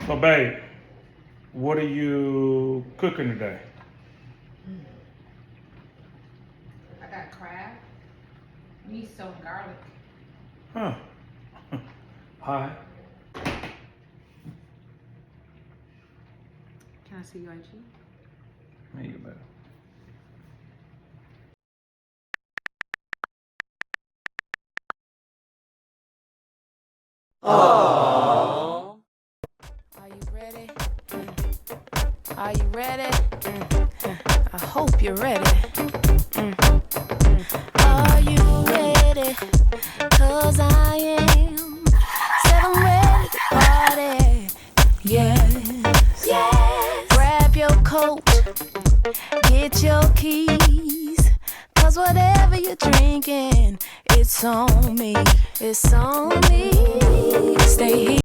So, babe, what are you cooking today? I got crab, miso, and garlic. Huh. Hi. Can I see your IG? There you go, babe. Are you ready? Are you ready? I hope you're ready. Are you ready? 'Cause I am. Said I'm ready to party. Yes. Yes. Grab your coat. Get your keys. 'Cause whatever you're drinking, it's on me. It's on me. Stay here.